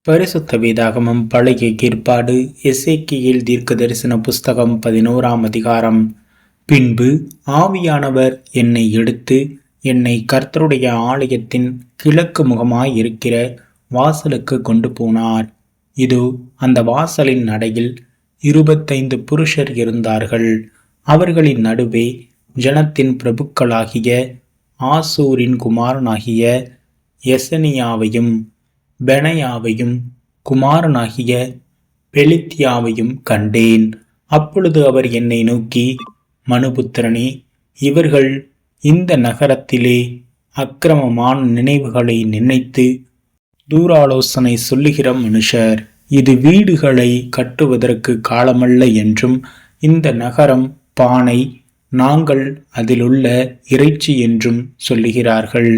பரிசுத்த வேதாகமம் பழைய ஏற்பாடு எசேக்கியேல் தீர்க்க தரிசன புஸ்தகம் 11ஆம் அதிகாரம். பின்பு ஆவியானவர் என்னை எடுத்து என்னை கர்த்தருடைய ஆலயத்தின் கிழக்கு முகமாய் இருக்கிற வாசலுக்கு கொண்டு போனார். இதோ, அந்த வாசலின் நடையில் 25 புருஷர் இருந்தார்கள். அவர்களின் நடுவே ஜனத்தின் பிரபுக்களாகிய ஆசூரின் குமாரனாகிய எசனியாவையும் பெனாயாவையும் குமாரனாகிய பெலித்தியாவையும் கண்டேன். அப்பொழுது அவர் என்னை நோக்கி, மனுபுத்திரனே, இவர்கள் இந்த நகரத்திலே அக்கிரமமான நினைவுகளை நினைத்து தூராலோசனை சொல்லுகிற மனுஷர். இது வீடுகளை கட்டுவதற்கு காலமல்ல என்றும், இந்த நகரம் பானை, நாங்கள் அதிலுள்ள இறைச்சி என்றும் சொல்லுகிறார்கள்.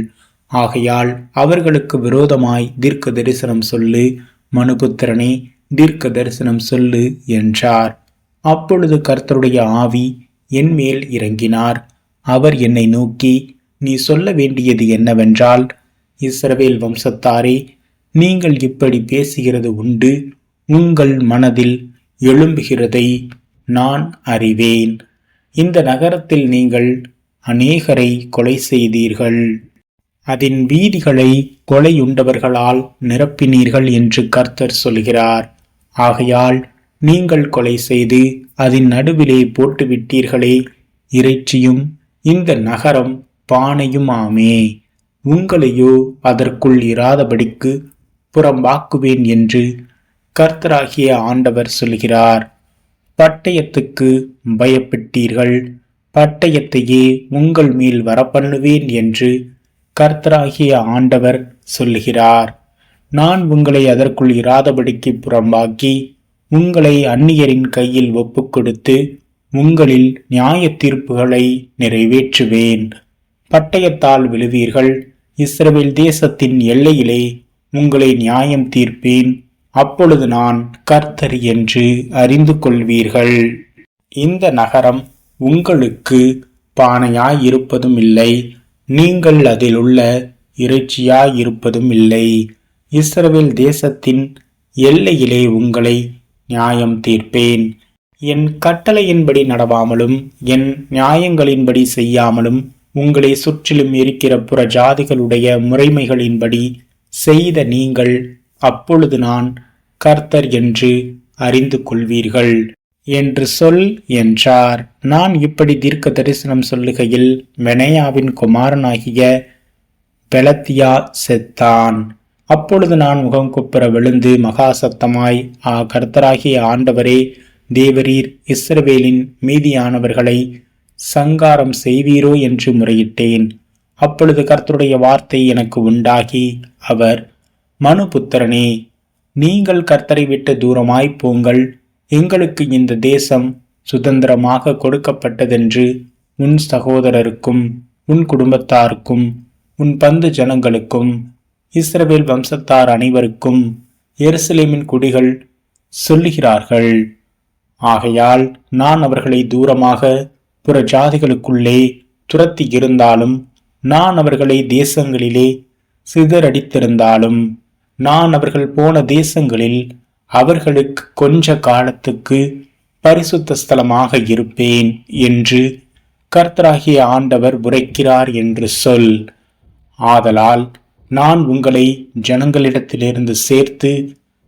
ஆகையால் அவர்களுக்கு விரோதமாய் தீர்க்க தரிசனம் சொல்லு, மனுபுத்திரனே, தீர்க்க தரிசனம் சொல்லு என்றார். அப்பொழுது கர்த்தருடைய ஆவி என் மேல் இறங்கினார். அவர் என்னை நோக்கி, நீ சொல்ல வேண்டியது என்னவென்றால், இஸ்ரவேல் வம்சத்தாரே, நீங்கள் இப்படி பேசுகிறது உண்டு. உங்கள் மனதில் எழும்புகிறதை நான் அறிவேன். இந்த நகரத்தில் நீங்கள் அநேகரை கொலை செய்தீர்கள், அதன் வீதிகளை கொலையுண்டவர்களால் நிரப்பினீர்கள் என்று கர்த்தர் சொல்கிறார். ஆகையால் நீங்கள் கொலை செய்து அதன் நடுவிலே போட்டுவிட்டீர்களே, இறைச்சியும் இந்த நகரம் பானையுமாமே. உங்களையோ அதற்குள் இராதபடிக்கு புறம்பாக்குவேன் என்று கர்த்தராகிய ஆண்டவர் சொல்கிறார். பட்டயத்துக்கு பயப்பட்டீர்கள், பட்டயத்தையே உங்கள் மேல் வரப்பண்ணுவேன் என்று கர்த்தராகிய ஆண்டவர் சொல்லுகிறார். நான் உங்களை அதற்குள் இராதபடிக்கு புறம்பாக்கி உங்களை அந்நியரின் கையில் ஒப்புக் கொடுத்து உங்களில் நியாய தீர்ப்புகளை நிறைவேற்றுவேன். பட்டயத்தால் விழுவீர்கள். இஸ்ரவேல் தேசத்தின் எல்லையிலே உங்களை நியாயம் தீர்ப்பேன். அப்பொழுது நான் கர்த்தர் என்று அறிந்து கொள்வீர்கள். இந்த நகரம் உங்களுக்கு பானையாயிருப்பதும் இல்லை, நீங்கள் அதில் உள்ள இறைச்சியாயிருப்பதும் இல்லை. இஸ்ரவேல் தேசத்தின் எல்லையிலே உங்களை நியாயம் தீர்ப்பேன். என் கட்டளையின்படி நடவாமலும் என் நியாயங்களின்படி செய்யாமலும் உங்களை சுற்றிலும் இருக்கிற புற ஜாதிகளுடைய முறைமைகளின்படி செய்த நீங்கள் அப்பொழுது நான் கர்த்தர் என்று அறிந்து கொள்வீர்கள் என்று சொல் என்றார். நான் இப்படி தீர்க்க தரிசனம் சொல்லுகையில் பெனாயாவின் குமாரனாகிய பெலத்தியா செத்தான். அப்பொழுது நான் முகம் குப்புற விழுந்து மகா சத்தமாய், கர்த்தராகிய ஆண்டவரே, தேவரீர் இஸ்ரவேலின் மீதியானவர்களை சங்காரம் செய்வீரோ என்று முறையிட்டேன். அப்பொழுது கர்த்தருடைய வார்த்தை எனக்கு உண்டாகி, அவர், மனுபுத்திரனே, நீங்கள் கர்த்தரை விட்டு தூரமாய் போங்கள். எங்களுக்கு இந்த தேசம் சுதந்திரமாக கொடுக்கப்பட்டதென்று உன் சகோதரருக்கும் உன் குடும்பத்தாருக்கும் உன் பந்து ஜனங்களுக்கும் இஸ்ரவேல் வம்சத்தார் அனைவருக்கும் எருசலேமின் குடிகள் சொல்லுகிறார்கள். ஆகையால் நான் அவர்களை தூரமாக புற ஜாதிகளுக்குள்ளே துரத்தி இருந்தாலும், நான் அவர்களை தேசங்களிலே சிதறடித்திருந்தாலும், நான் அவர்கள் போன தேசங்களில் அவர்களுக்கு கொஞ்ச காலத்துக்கு பரிசுத்த ஸ்தலமாக இருப்பேன் என்று கர்த்தராகிய ஆண்டவர் உரைக்கிறார் என்று சொல். ஆதலால் நான் உங்களை ஜனங்களிடத்திலிருந்து சேர்த்து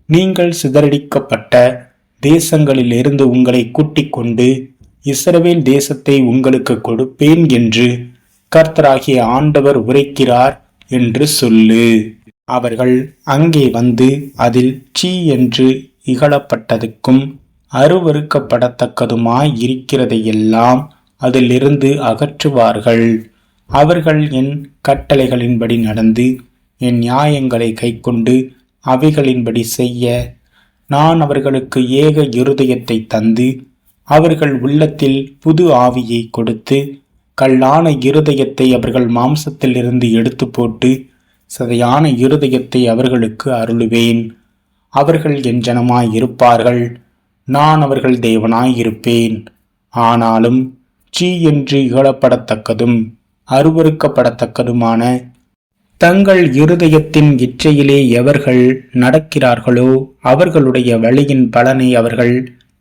நீங்கள் சிதறடிக்கப்பட்ட தேசங்களிலிருந்து உங்களை கூட்டிக் கொண்டு இஸ்ரவேல் தேசத்தை உங்களுக்கு கொடுப்பேன் என்று கர்த்தராகிய ஆண்டவர் உரைக்கிறார் என்று சொல்லு. அவர்கள் அங்கே வந்து அதில் சீ என்று இகழப்பட்டதுக்கும் அருவருக்கப்படத்தக்கதுமாய் இருக்கிறதையெல்லாம் அதிலிருந்து அகற்றுவார்கள். அவர்கள் என் கட்டளைகளின்படி நடந்து என் நியாயங்களை கைக்கொண்டு அவைகளின்படி செய்ய நான் அவர்களுக்கு ஏக இருதயத்தை தந்து அவர்கள் உள்ளத்தில் புது ஆவியை கொடுத்து கல்லான இருதயத்தை அவர்கள் மாம்சத்திலிருந்து எடுத்து போட்டு சதையான இருதயத்தை அவர்களுக்கு அருளுவேன். அவர்கள் என் ஜனமாய் இருப்பார்கள், நான் அவர்கள் தேவனாயிருப்பேன். ஆனாலும் சீ என்று இகழப்படத்தக்கதும் அருவருக்கப்படத்தக்கதுமான தங்கள் இருதயத்தின் இச்சையிலே எவர்கள் நடக்கிறார்களோ அவர்களுடைய வழியின் பலனை அவர்கள்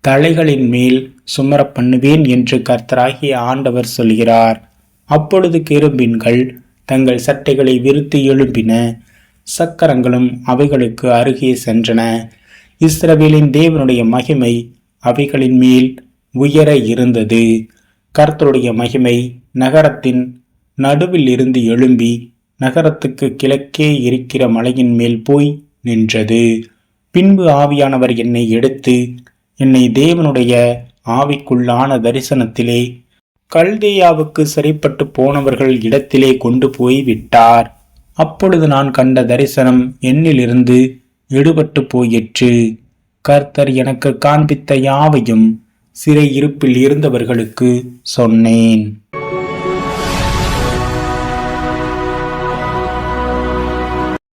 தலைகளின் மேல் சுமர பண்ணுவேன் என்று கர்த்தராகிய ஆண்டவர் சொல்கிறார். அப்பொழுது கேருபீன்கள் தங்கள் சட்டைகளை விரித்து எழும்பின, சக்கரங்களும் அவைகளுக்கு அருகே சென்றன. இஸ்ரவேலின் தேவனுடைய மகிமை அவைகளின் மேல் உயர இருந்தது. கர்த்தருடைய மகிமை நகரத்தின் நடுவில் இருந்து எழும்பி நகரத்துக்கு கிழக்கே இருக்கிற மலையின் மேல் போய் நின்றது. பின்பு ஆவியானவர் என்னை எடுத்து என்னை தேவனுடைய ஆவிக்குள்ளான தரிசனத்திலே கல்தேயாவுக்கு சிறைப்பட்டு போனவர்கள் இடத்திலே கொண்டு போய் விட்டார். அப்பொழுது நான் கண்ட தரிசனம் என்னிலிருந்து எடுபட்டு போயிற்று. கர்த்தர் எனக்கு காண்பித்த யாவையும் சிறை இருப்பில் இருந்தவர்களுக்கு சொன்னேன்.